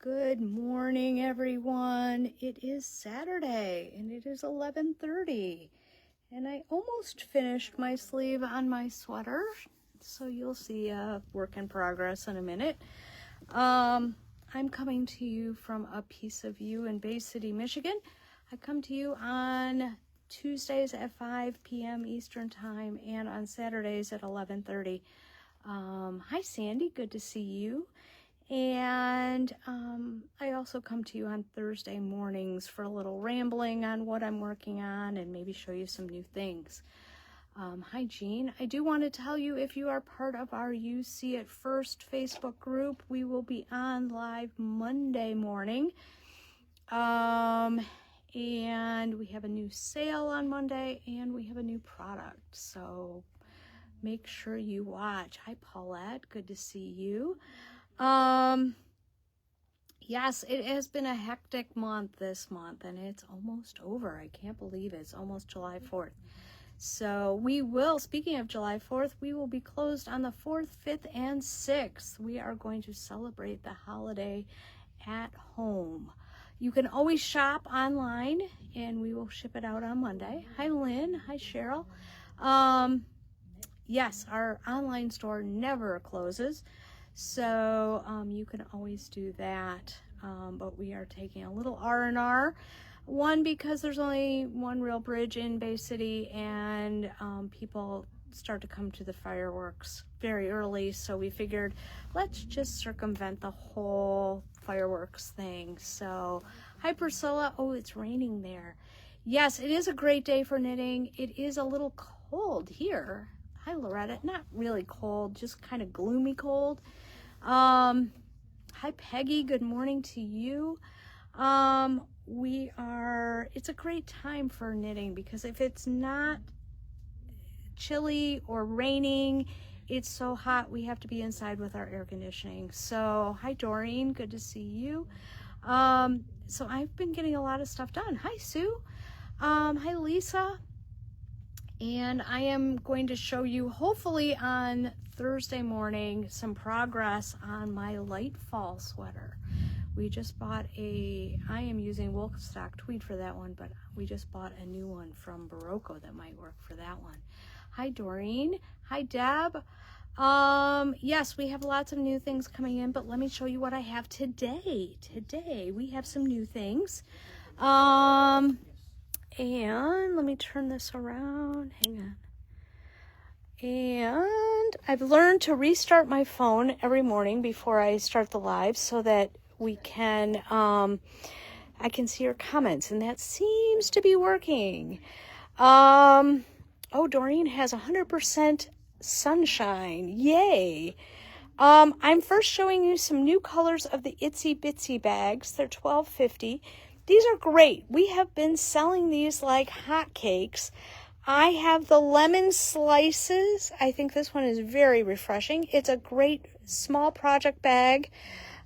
Good morning, everyone. It is Saturday and it is 11:30, and I almost finished my sleeve on my sweater, so you'll see a work in progress in a minute. I'm coming to you from a piece of you in Bay City, Michigan. I come to you on Tuesdays at 5 p.m. Eastern Time and on Saturdays at 11:30. Hi, Sandy. Good to see you. And I also come to you on Thursday mornings for a little rambling on what I'm working on and maybe show you some new things. Hi, Jean. I do want to tell you, if you are part of our You See It First Facebook group, we will be on live Monday morning. And we have a new sale on Monday and we have a new product. So make sure you watch. Hi, Paulette. Good to see you. Yes, it has been a hectic month this month, and it's almost over. I can't believe it's almost July 4th. So we will, speaking of July 4th, we will be closed on the 4th, 5th, and 6th. We are going to celebrate the holiday at home. You can always shop online, and we will ship it out on Monday. Hi, Lynn. Hi, Cheryl. Yes, our online store never closes. So you can always do that, but we are taking a little R&R. One, because there's only one real bridge in Bay City, and people start to come to the fireworks very early, so we figured let's just circumvent the whole fireworks thing. So, hi Priscilla. Oh, it's raining there. Yes, it is a great day for knitting. It is a little cold here. Hi Loretta. Not really cold, just kind of gloomy cold. Hi Peggy, good morning to you. It's a great time for knitting, because if it's not chilly or raining, it's so hot we have to be inside with our air conditioning. So hi Doreen, good to see you. So I've been getting a lot of stuff done. Hi Sue. Hi Lisa. And I am going to show you, hopefully on Thursday morning, some progress on my light fall sweater. We just bought I am using Wolfstock tweed for that one, but we just bought a new one from Barocco that might work for that one. Hi Doreen. Hi Deb. Yes, we have lots of new things coming in, but let me show you what I have today. Today we have some new things. And let me turn this around. Hang on. And I've learned to restart my phone every morning before I start the live, so that we can, I can see your comments, and that seems to be working. Oh, Doreen has 100% sunshine. Yay. I'm first showing you some new colors of the Itsy Bitsy bags. They're $12.50. These are great. We have been selling these like hotcakes. I have the lemon slices. I think this one is very refreshing. It's a great small project bag.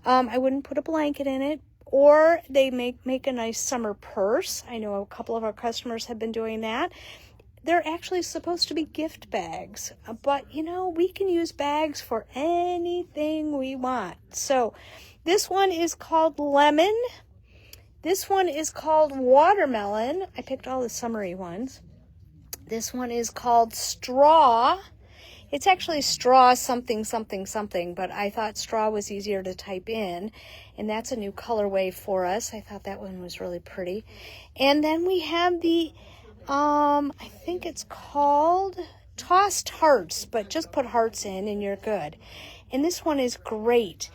I wouldn't put a blanket in it, or they make a nice summer purse. I know a couple of our customers have been doing that. They're actually supposed to be gift bags, but you know, we can use bags for anything we want. So this one is called lemon. This one is called watermelon. I picked all the summery ones. This one is called straw. It's actually straw something, something, something, but I thought straw was easier to type in, and that's a new colorway for us. I thought that one was really pretty. And then we have the, I think it's called tossed hearts, but just put hearts in and you're good. And this one is great.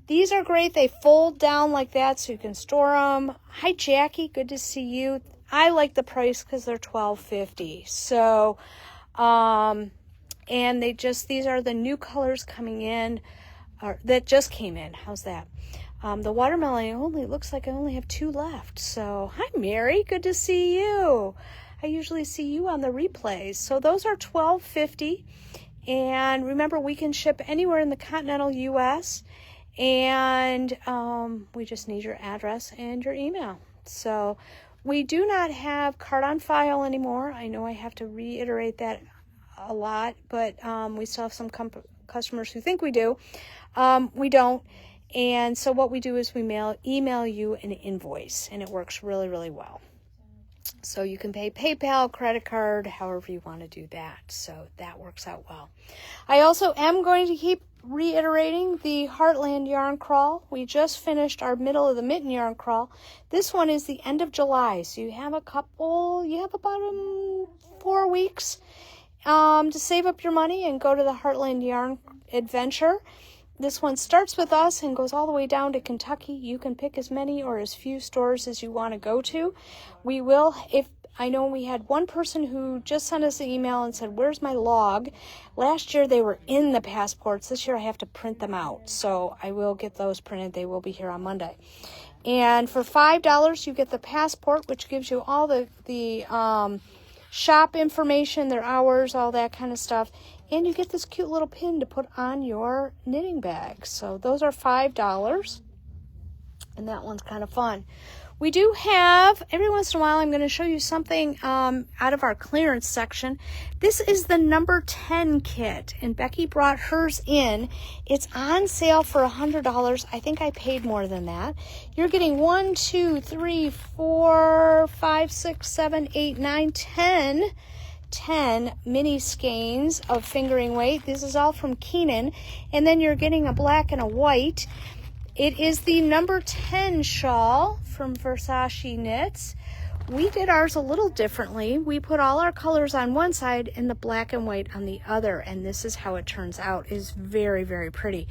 These are great. They fold down like that so you can store them. Hi, Jackie. Good to see you. I like the price because they're $12.50. So, and these are the new colors coming in, or that just came in. How's that? The watermelon looks like I only have 2 left. So, hi, Mary. Good to see you. I usually see you on the replays. So those are $12.50. And remember, we can ship anywhere in the continental U.S., and we just need your address and your email. So we do not have card on file anymore. I know I have to reiterate that a lot, but we still have some customers who think we do. We don't. And so what we do is we email you an invoice, and it works really, really well. So you can pay PayPal, credit card, however you want to do that. So that works out well. I also am going to keep reiterating the Heartland Yarn Crawl. We just finished our middle of the mitten yarn crawl. This one is the end of July. So you have about 4 weeks to save up your money and go to the Heartland Yarn Adventure. This one starts with us and goes all the way down to Kentucky. You can pick as many or as few stores as you want to go to. We will, I know we had one person who just sent us an email and said, where's my log? Last year they were in the passports. This year I have to print them out. So I will get those printed. They will be here on Monday. And for $5, you get the passport, which gives you all the shop information, their hours, all that kind of stuff. And you get this cute little pin to put on your knitting bag. So those are $5. And that one's kind of fun. We do have, every once in a while, I'm going to show you something out of our clearance section. This is the number 10 kit, and Becky brought hers in. It's on sale for $100. I think I paid more than that. You're getting 1, 2, 3, 4, 5, 6, 7, 8, 9, 10 mini skeins of fingering weight. This is all from Keenan. And then you're getting a black and a white. It is the number 10 shawl from Versace Knits. We did ours a little differently. We put all our colors on one side and the black and white on the other, and this is how it turns out. It's very, very pretty.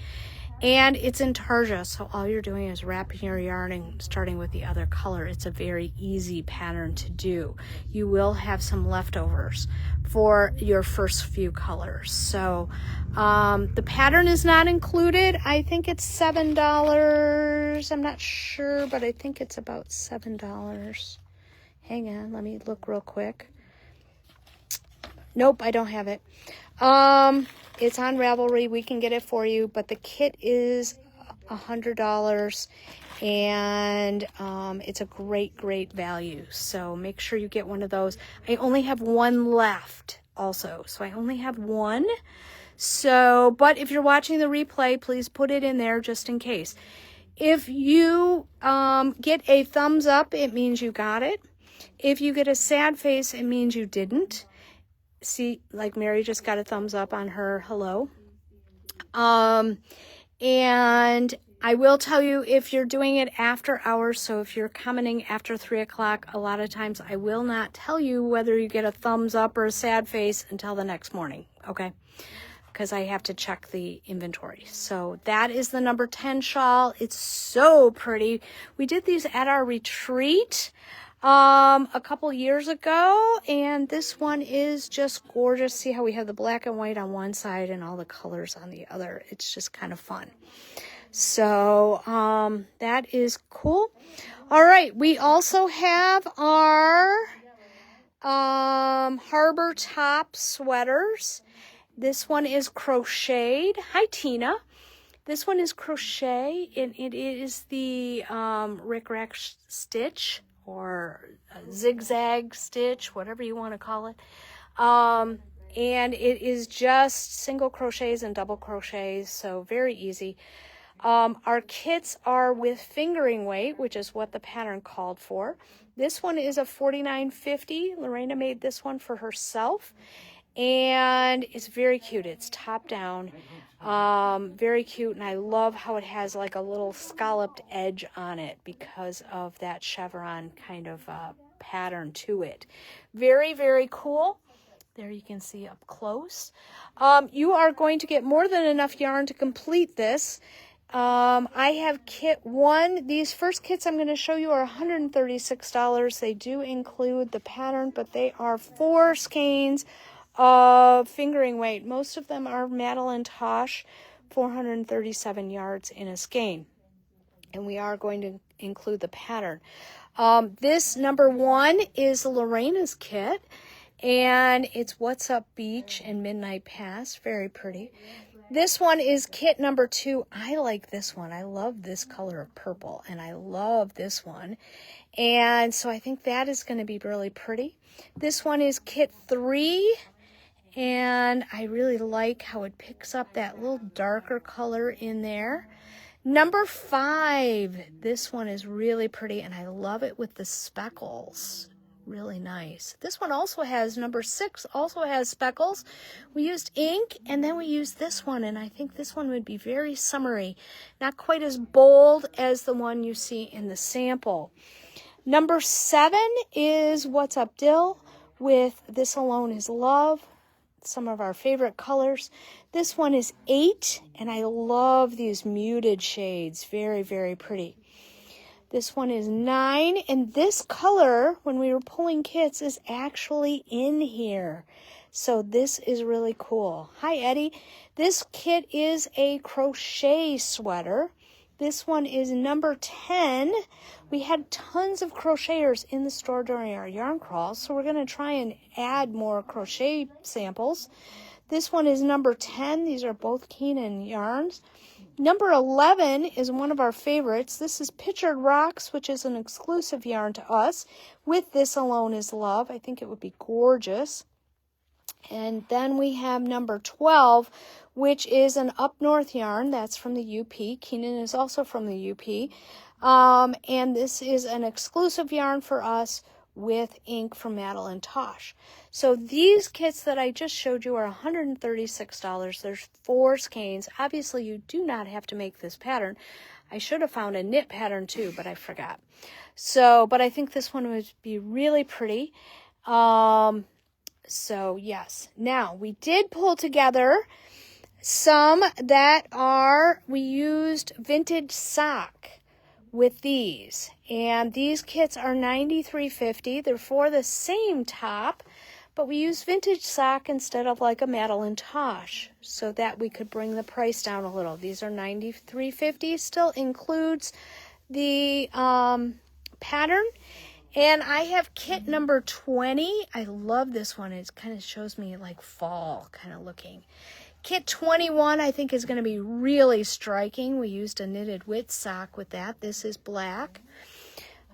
And it's in Tarja, so all you're doing is wrapping your yarn and starting with the other color. It's a very easy pattern to do. You will have some leftovers for your first few colors. So the pattern is not included. I think it's $7. I'm not sure, but I think it's about $7. Hang on, let me look real quick. Nope, I don't have it. It's on Ravelry. We can get it for you, but the kit is $100, and it's a great, great value. So make sure you get one of those. I only have one left also, so I only have one. So, but if you're watching the replay, please put it in there just in case. If you get a thumbs up, it means you got it. If you get a sad face, it means you didn't. See, like Mary just got a thumbs up on her hello. And I will tell you, if you're doing it after hours, so if you're commenting after 3 o'clock, a lot of times I will not tell you whether you get a thumbs up or a sad face until the next morning, okay? Because I have to check the inventory. So that is the number 10 shawl. It's so pretty. We did these at our retreat a couple years ago, and this one is just gorgeous. See how we have the black and white on one side and all the colors on the other. It's just kind of fun. So that is cool. All right, we also have our Harbor Top sweaters. This one is crocheted. Hi, Tina. This one is crochet, and it is the Rick Rack stitch, or zigzag stitch, whatever you want to call it. And it is just single crochets and double crochets, so very easy. Our kits are with fingering weight, which is what the pattern called for. This one is a $49.50. Lorena made this one for herself, and it's very cute. It's top down, very cute, and I love how it has like a little scalloped edge on it because of that chevron kind of pattern to it. Very, very cool. There you can see up close. You are going to get more than enough yarn to complete this. I have kit 1. These first kits I'm going to show you are $136. They do include the pattern, but they are 4 skeins of fingering weight. Most of them are Madeline Tosh, 437 yards in a skein. And we are going to include the pattern. This number 1 is Lorena's kit, and it's What's Up Beach and Midnight Pass. Very pretty. This one is kit number 2. I like this one. I love this color of purple, and I love this one. And so I think that is going to be really pretty. This one is kit 3. And I really like how it picks up that little darker color in there. Number 5, this one is really pretty, and I love it with the speckles. Really nice. This one also has, number 6 also has speckles. We used ink, and then we used this one, and I think this one would be very summery. Not quite as bold as the one you see in the sample. Number 7 is What's Up Dill with This Alone Is Love. Some of our favorite colors. This one is 8, and I love these muted shades. Very, very pretty. This one is 9, and this color, when we were pulling kits, is actually in here. So this is really cool. Hi, Eddie. This kit is a crochet sweater. This one is number 10. We had tons of crocheters in the store during our yarn crawl, so we're going to try and add more crochet samples. This one is number 10. These are both Keenan yarns. Number 11 is one of our favorites. This is Pictured Rocks, which is an exclusive yarn to us, with This Alone Is Love. I think it would be gorgeous. And then we have number 12, which is an Up North yarn. That's from the UP. Keenan is also from the UP. And this is an exclusive yarn for us with ink from Madeline Tosh. So these kits that I just showed you are $136. There's 4 skeins. Obviously, you do not have to make this pattern. I should have found a knit pattern too, but I forgot. So, but I think this one would be really pretty. So yes. Now, we did pull together some that are, we used vintage sock with these, and these kits are $93.50. They're for the same top, but we used vintage sock instead of like a Madeline Tosh, so that we could bring the price down a little. These are $93.50. Still includes the pattern. And I have kit number 20. I love this one. It kind of shows me like fall kind of looking. Kit 21 I think is going to be really striking. We used a knitted wit sock with that. This is black.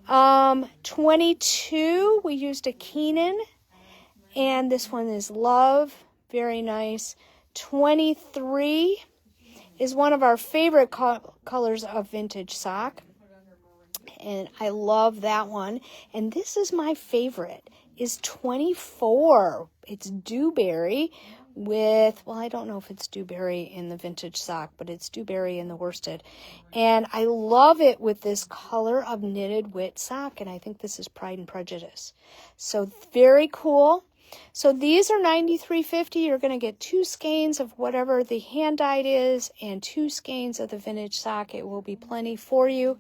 22 we used a Keenan, and this one is Love. Very nice. 23 is one of our favorite colors of vintage sock, and I love that one. And this is my favorite, is 24. It's Dewberry with, well, I don't know if it's Dewberry in the vintage sock, but it's Dewberry in the worsted. And I love it with this color of knitted wit sock, and I think this is Pride and Prejudice. So very cool. So these are $93.50. You're going to get 2 skeins of whatever the hand dyed is and 2 skeins of the vintage sock. It will be plenty for you.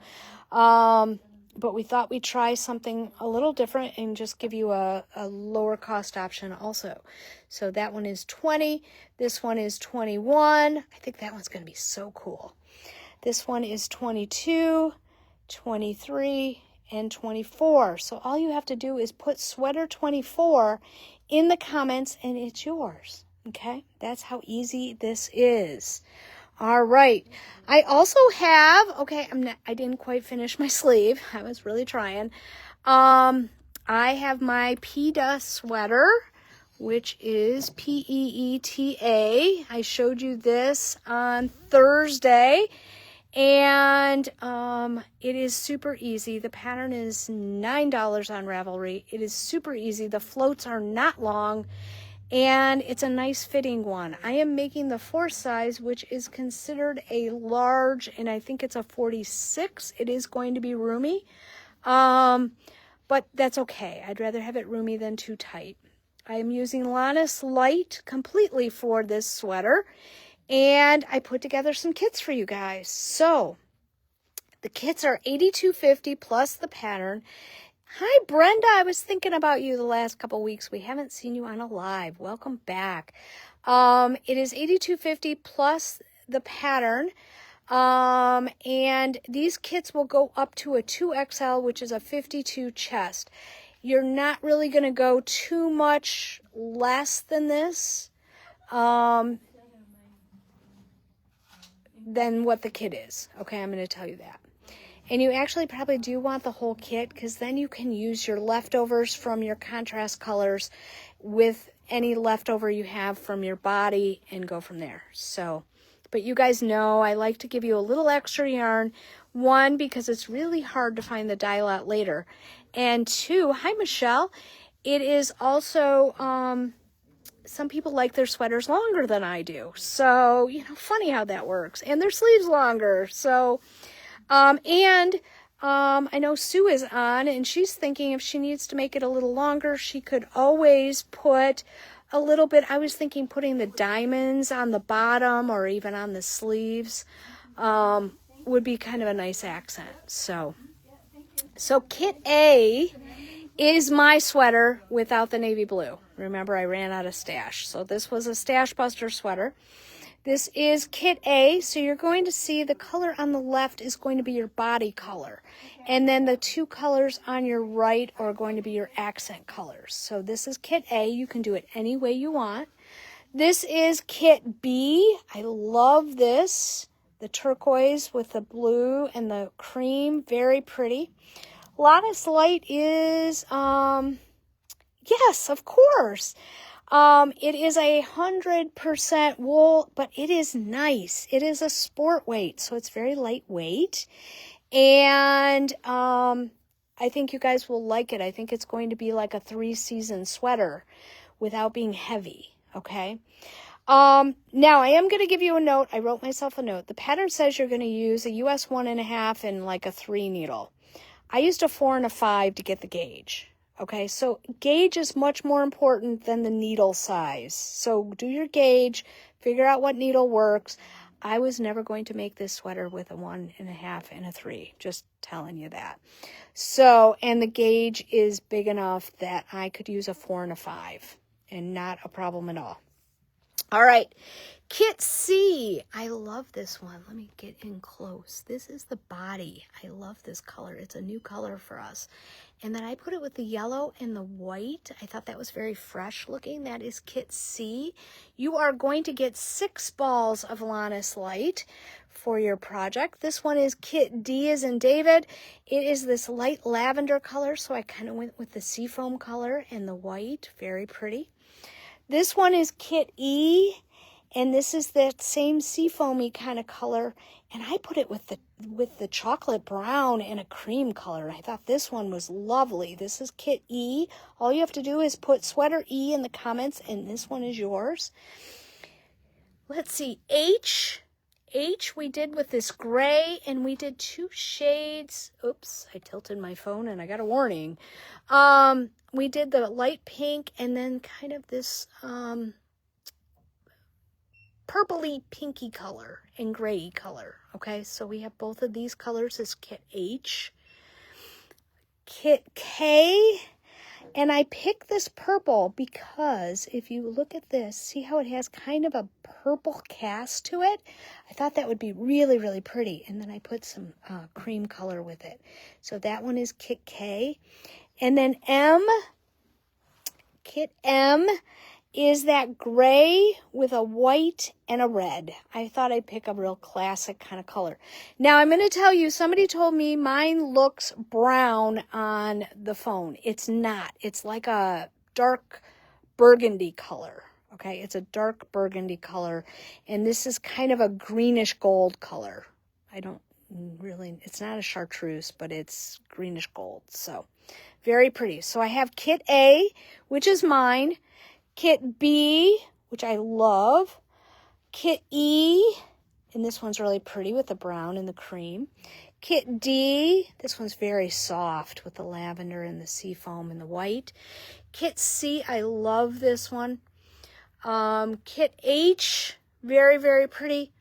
But we thought we'd try something a little different and just give you a lower cost option also. So that one is 20. This one is 21. I think that one's going to be so cool. This one is 22, 23, and 24. So all you have to do is put sweater 24 in the comments and it's yours. Okay? That's how easy this is. All right. I also have, okay, I didn't quite finish my sleeve. I was really trying. I have my PETA sweater, which is PEETA. I showed you this on Thursday, and it is super easy. The pattern is $9 on Ravelry. It is super easy. The floats are not long, and it's a nice fitting one. I am making the 4th size, which is considered a large, and I think it's a 46. It is going to be roomy, but that's okay. I'd rather have it roomy than too tight. I am using Lannis Light completely for this sweater, and I put together some kits for you guys. So the kits are $82.50 plus the pattern. Hi, Brenda. I was thinking about you the last couple weeks. We haven't seen you on a live. Welcome back. It is $82.50 plus the pattern. And these kits will go up to a 2XL, which is a 52 chest. You're not really going to go too much less than this, than what the kit is. Okay, I'm going to tell you that. And you actually probably do want the whole kit, because then you can use your leftovers from your contrast colors with any leftover you have from your body and go from there. So, but you guys know I like to give you a little extra yarn. One, because it's really hard to find the dye lot later. And two, hi Michelle, it is also, some people like their sweaters longer than I do. So, you know, funny how that works. And their sleeves longer. So, I know Sue is on, and she's thinking if she needs to make it a little longer, she could always put a little bit. I was thinking putting the diamonds on the bottom or even on the sleeves would be kind of a nice accent. So Kit A is my sweater without the navy blue. Remember, I ran out of stash. So this was a Stash Buster sweater. This is Kit A, so you're going to see the color on the left is going to be your body color. And then the two colors on your right are going to be your accent colors. So this is Kit A. You can do it any way you want. This is Kit B. I love this. The turquoise with the blue and the cream. Very pretty. Lotus Light is, yes, of course. It is 100% wool, but it is nice. It is a sport weight, so it's very lightweight. And I think you guys will like it. I think it's going to be like a 3-season sweater without being heavy, okay? Now, I am going to give you a note. I wrote myself a note. The pattern says you're going to use a US 1.5 and like a 3 needle. I used a 4 and a 5 to get the gauge. Okay, so gauge is much more important than the needle size. So do your gauge, figure out what needle works. I was never going to make this sweater with a 1.5 and a 3, just telling you that. So, and the gauge is big enough that I could use a 4 and a 5 and not a problem at all. All right, Kit C. I love this one. Let me get in close. This is the body. I love this color. It's a new color for us. And then I put it with the yellow and the white. I thought that was very fresh looking. That is Kit C. You are going to get 6 balls of Lotus Light for your project. This one is Kit D as in David. It is this light lavender color, so I kind of went with the seafoam color and the white. Very pretty. This one is Kit E, and this is that same seafoamy kind of color, and I put it with the chocolate brown and a cream color. I thought this one was lovely. This is Kit E. All you have to do is put sweater E in the comments, and this one is yours. Let's see, H we did with this gray, and we did 2 shades. Oops, I tilted my phone and I got a warning. We did the light pink and then kind of this purpley pinky color and gray color. Okay, so we have both of these colors as Kit H. Kit K. And I picked this purple because if you look at this, see how it has kind of a purple cast to it? I thought that would be really, really pretty. And then I put some cream color with it. So that one is Kit K. And then M, Kit M is that gray with a white and a red. I thought I'd pick a real classic kind of color. Now, I'm going to tell you, somebody told me mine looks brown on the phone. It's not. It's like a dark burgundy color. Okay, it's a dark burgundy color. And this is kind of a greenish gold color. I don't really, it's not a chartreuse, but it's greenish gold. So, very pretty. So I have Kit A, which is mine. Kit B, which I love. Kit E, and this one's really pretty with the brown and the cream. Kit D, this one's very soft with the lavender and the seafoam and the white. Kit C, I love this one. Kit H, very, very pretty.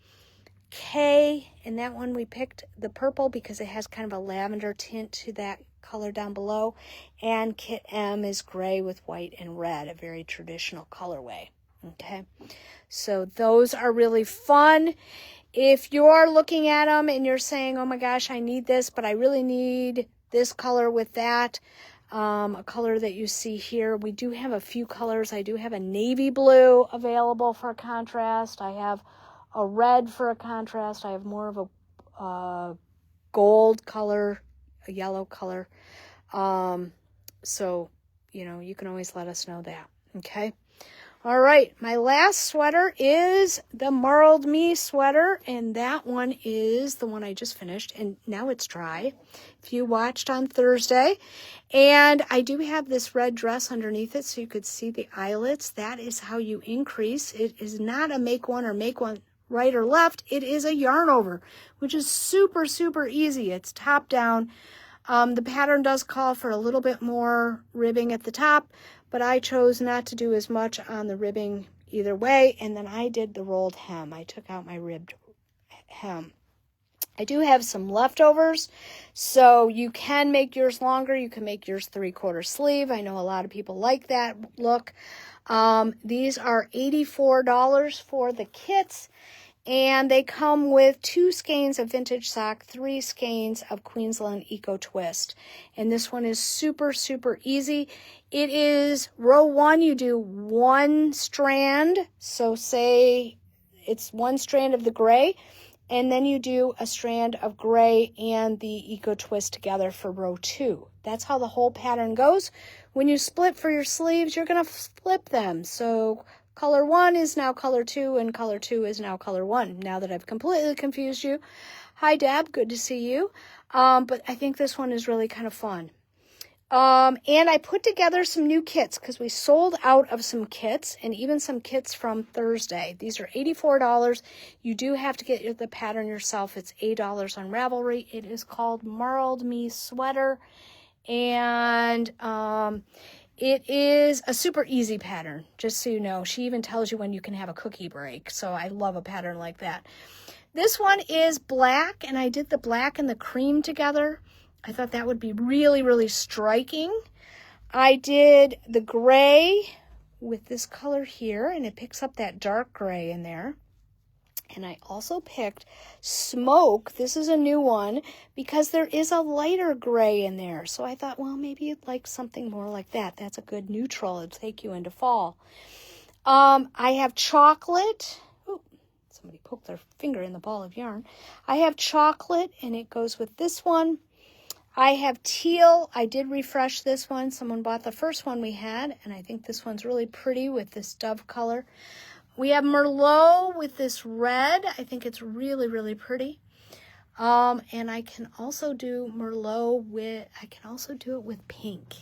K, and that one we picked the purple because it has kind of a lavender tint to that color down below. And Kit M is gray with white and red, a very traditional colorway. Okay, so those are really fun. If you're looking at them and you're saying, oh my gosh, I need this, but I really need this color with that, a color that you see here. We do have a few colors. I do have a navy blue available for a contrast. I have a red for a contrast. I have more of a gold color, a yellow color. So, you know, you can always let us know that. Okay. All right, my last sweater is the Marled Me sweater, and that one is the one I just finished, and now it's dry, if you watched on Thursday. And I do have this red dress underneath it so you could see the eyelets. That is how you increase. It is not a make one right or left. It is a yarn over, which is super, super easy. It's top down. The pattern does call for a little bit more ribbing at the top, but I chose not to do as much on the ribbing either way. And then I did the rolled hem. I took out my ribbed hem. I do have some leftovers, so you can make yours longer. You can make yours 3/4 sleeve. I know a lot of people like that look. These are $84 for the kits. And they come with 2 skeins of Vintage Sock, 3 skeins of Queensland Eco Twist. And this one is super, super easy. It is row 1, you do 1 strand. So say it's 1 strand of the gray. And then you do a strand of gray and the Eco Twist together for row 2. That's how the whole pattern goes. When you split for your sleeves, you're going to flip them. So color 1 is now color 2, and color 2 is now color 1. Now that I've completely confused you. Hi, Deb. Good to see you. But I think this one is really kind of fun. And I put together some new kits because we sold out of some kits and even some kits from Thursday. These are $84. You do have to get the pattern yourself. It's $8 on Ravelry. It is called Marled Me Sweater. And it is a super easy pattern, just so you know. She even tells you when you can have a cookie break. So I love a pattern like that. This one is black, and I did the black and the cream together. I thought that would be really, really striking. I did the gray with this color here, and it picks up that dark gray in there. And I also picked Smoke. This is a new one because there is a lighter gray in there. So I thought, well, maybe you'd like something more like that. That's a good neutral. It'll take you into fall. I have chocolate. Oh, somebody poked their finger in the ball of yarn. I have chocolate, and it goes with this one. I have teal. I did refresh this one. Someone bought the first one we had, and I think this one's really pretty with this dove color. We have Merlot with this red. I think it's really, really pretty. And I can also do Merlot with, I can also do it with pink.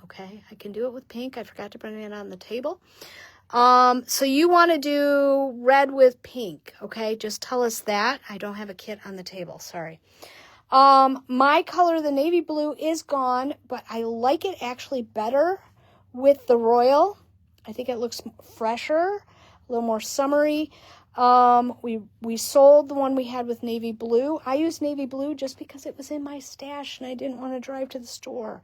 Okay, I can do it with pink. I forgot to bring it on the table. So you want to do red with pink. Okay, just tell us that. I don't have a kit on the table. Sorry. My color, the navy blue, is gone, but I like it actually better with the royal. I think it looks fresher. A little more summery. We sold the one we had with navy blue. I used navy blue just because it was in my stash and I didn't want to drive to the store.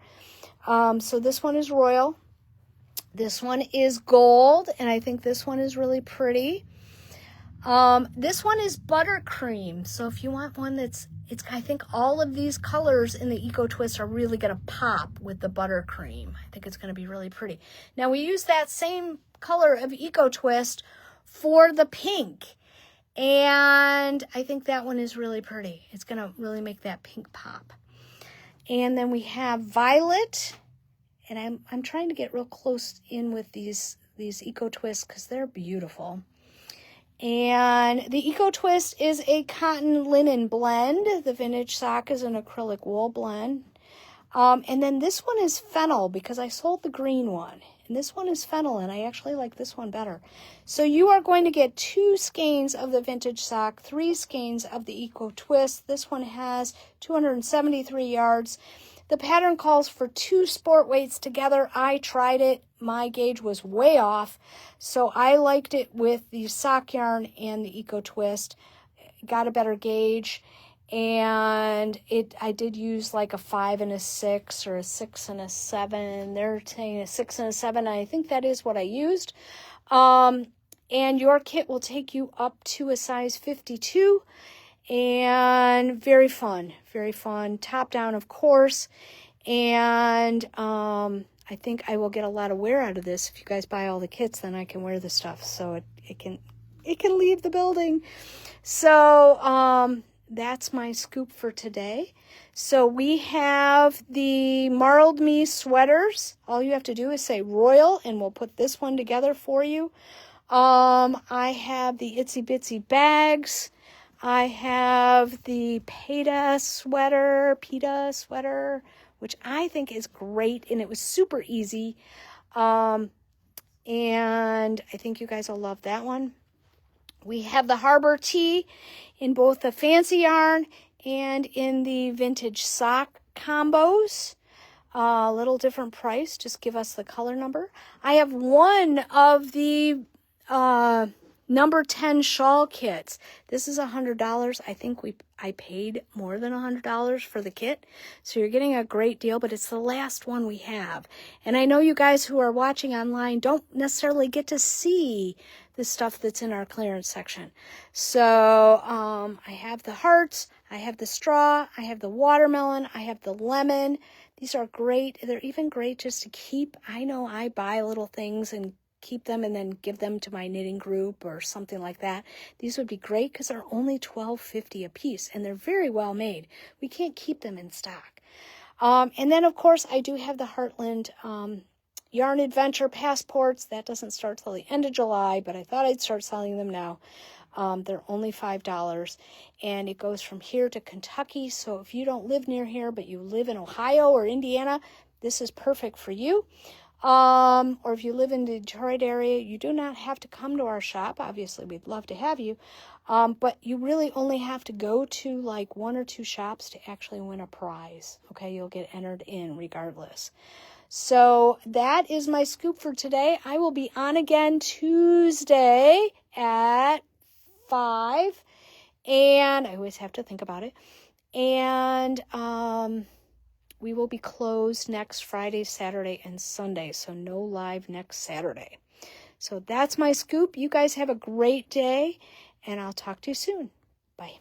So this one is royal. This one is gold, and I think this one is really pretty. This one is buttercream. So if you want one I think all of these colors in the Eco Twist are really going to pop with the buttercream. I think it's going to be really pretty. Now we use that same color of Eco Twist for the pink, and I think that one is really pretty. It's going to really make that pink pop. And then we have violet, and I'm trying to get real close in with these Eco Twists because they're beautiful. And the Eco Twist is a cotton linen blend. The Vintage Sock is an acrylic wool blend. And then this one is fennel because I sold the green one. And this one is fennel, and I actually like this one better. So you are going to get 2 skeins of the Vintage Sock, 3 skeins of the Eco Twist. This one has 273 yards. The pattern calls for 2 sport weights together. I tried it. My gauge was way off. So I liked it with the sock yarn and the Eco Twist. Got a better gauge. And I did use like a 5 and a 6 or a 6 and a 7. They're saying a 6 and a 7. I think that is what I used. And your kit will take you up to a size 52. And very fun, very fun. Top down, of course. And I think I will get a lot of wear out of this. If you guys buy all the kits, then I can wear the stuff. So it can leave the building. So that's my scoop for today. So we have the Marled Me sweaters. All you have to do is say Royal, and we'll put this one together for you. I have the Itsy Bitsy bags. I have the PETA sweater, which I think is great, and it was super easy. And I think you guys will love that one. We have the Harbor Tee in both the fancy yarn and in the vintage sock combos. A little different price. Just give us the color number. I have one of the number 10 shawl kits. This is $100. I think I paid more than $100 for the kit. So you're getting a great deal, but it's the last one we have. And I know you guys who are watching online don't necessarily get to see the stuff that's in our clearance section. So I have the hearts, I have the straw, I have the watermelon, I have the lemon. These are great. They're even great just to keep. I know I buy little things and keep them and then give them to my knitting group or something like that. These would be great because they're only $12.50 a piece, and they're very well made. We can't keep them in stock. And then, of course, I do have the Heartland Yarn Adventure passports. That doesn't start till the end of July, but I thought I'd start selling them now. They're only $5, and it goes from here to Kentucky. So if you don't live near here, but you live in Ohio or Indiana, this is perfect for you. Or if you live in the Detroit area, you do not have to come to our shop. Obviously, we'd love to have you. But you really only have to go to like 1 or 2 shops to actually win a prize. Okay, you'll get entered in regardless. So that is my scoop for today. I will be on again Tuesday at 5. And I always have to think about it. And we will be closed next Friday, Saturday, and Sunday. So no live next Saturday. So that's my scoop. You guys have a great day, and I'll talk to you soon. Bye.